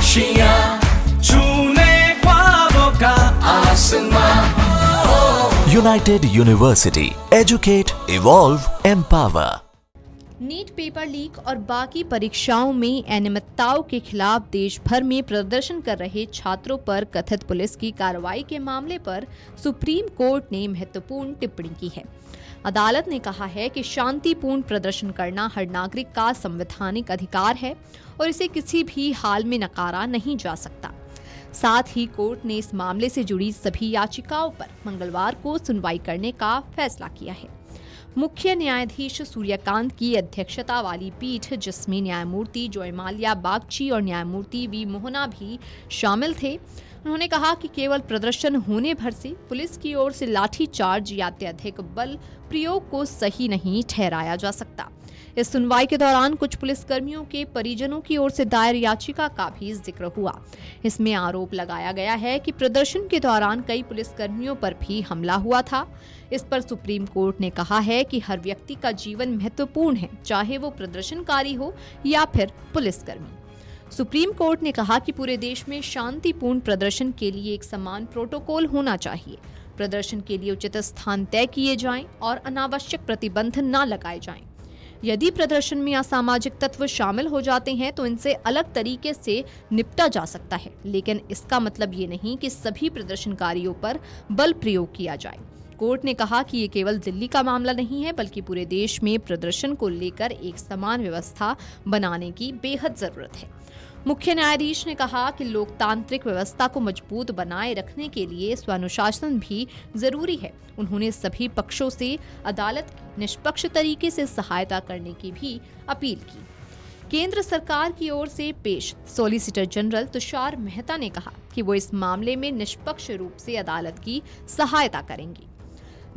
खुशियाँ छूने ख्वाबों का आसमां। United University. Educate, evolve, empower. NEET paper leak और बाकी परीक्षाओं में अनियमितताओं के खिलाफ देश भर में प्रदर्शन कर रहे छात्रों पर कथित पुलिस की कार्रवाई के मामले पर सुप्रीम कोर्ट ने महत्वपूर्ण टिप्पणी की है। अदालत ने कहा है कि शांतिपूर्ण प्रदर्शन करना हर नागरिक का संवैधानिक अधिकार है और इसे किसी भी हाल में नकारा नहीं जा सकता। साथ ही कोर्ट ने इस मामले से जुड़ी सभी याचिकाओं पर मंगलवार को सुनवाई करने का फैसला किया है। मुख्य न्यायाधीश सूर्यकांत की अध्यक्षता वाली पीठ, जिसमें न्यायमूर्ति जयमाल्या बागची और न्यायमूर्ति वी मोहना भी शामिल थे, उन्होंने कहा कि केवल प्रदर्शन होने भर से पुलिस की ओर से लाठीचार्ज या अत्यधिक बल प्रयोग को सही नहीं ठहराया जा सकता। इस सुनवाई के दौरान कुछ पुलिसकर्मियों के परिजनों की ओर से दायर याचिका का भी जिक्र हुआ। इसमें आरोप लगाया गया है कि प्रदर्शन के दौरान कई पुलिसकर्मियों पर भी हमला हुआ था। इस पर सुप्रीम कोर्ट ने कहा है कि हर व्यक्ति का जीवन महत्वपूर्ण है, चाहे वो प्रदर्शनकारी हो या फिर पुलिसकर्मी। सुप्रीम कोर्ट ने कहा कि पूरे देश में शांतिपूर्ण प्रदर्शन के लिए एक समान प्रोटोकॉल होना चाहिए। प्रदर्शन के लिए उचित स्थान तय किए जाएं और अनावश्यक प्रतिबंध न लगाए जाएं। यदि प्रदर्शन में असामाजिक तत्व शामिल हो जाते हैं तो इनसे अलग तरीके से निपटा जा सकता है, लेकिन इसका मतलब ये नहीं कि सभी प्रदर्शनकारियों पर बल प्रयोग किया जाए। कोर्ट ने कहा कि ये केवल दिल्ली का मामला नहीं है, बल्कि पूरे देश में प्रदर्शन को लेकर एक समान व्यवस्था बनाने की बेहद जरूरत है। मुख्य न्यायाधीश ने कहा कि लोकतांत्रिक व्यवस्था को मजबूत बनाए रखने के लिए स्वानुशासन भी जरूरी है। उन्होंने सभी पक्षों से अदालत की निष्पक्ष तरीके से सहायता करने की भी अपील की। केंद्र सरकार की ओर से पेश सॉलिसिटर जनरल तुषार मेहता ने कहा कि वो इस मामले में निष्पक्ष रूप से अदालत की सहायता करेंगे।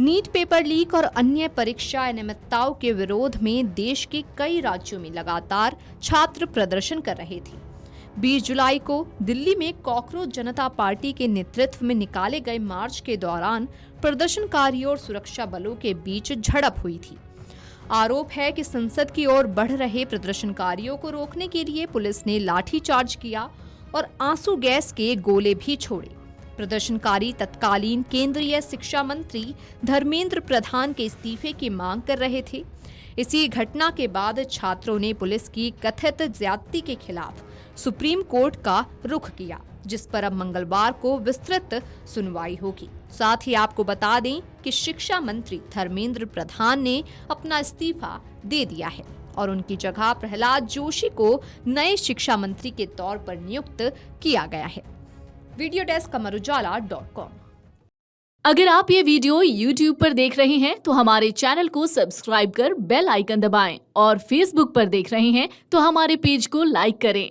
नीट पेपर लीक और अन्य परीक्षा अनियमितताओं के विरोध में देश के कई राज्यों में लगातार छात्र प्रदर्शन कर रहे थे। 20 जुलाई को दिल्ली में कॉकरोच जनता पार्टी के नेतृत्व में निकाले गए मार्च के दौरान प्रदर्शनकारियों और सुरक्षा बलों के बीच झड़प हुई थी। आरोप है कि संसद की ओर बढ़ रहे प्रदर्शनकारियों को रोकने के लिए पुलिस ने लाठीचार्ज किया और आंसू गैस के गोले भी छोड़े। प्रदर्शनकारी तत्कालीन केंद्रीय शिक्षा मंत्री धर्मेंद्र प्रधान के इस्तीफे की मांग कर रहे थे। इसी घटना के बाद छात्रों ने पुलिस की कथित ज्यादती के खिलाफ सुप्रीम कोर्ट का रुख किया, जिस पर अब मंगलवार को विस्तृत सुनवाई होगी। साथ ही आपको बता दें कि शिक्षा मंत्री धर्मेंद्र प्रधान ने अपना इस्तीफा दे दिया है और उनकी जगह प्रहलाद जोशी को नए शिक्षा मंत्री के तौर पर नियुक्त किया गया है। Video desk amarujala.com। अगर आप ये वीडियो YouTube पर देख रहे हैं तो हमारे चैनल को सब्सक्राइब कर बेल आइकन दबाएं और Facebook पर देख रहे हैं तो हमारे पेज को लाइक करें।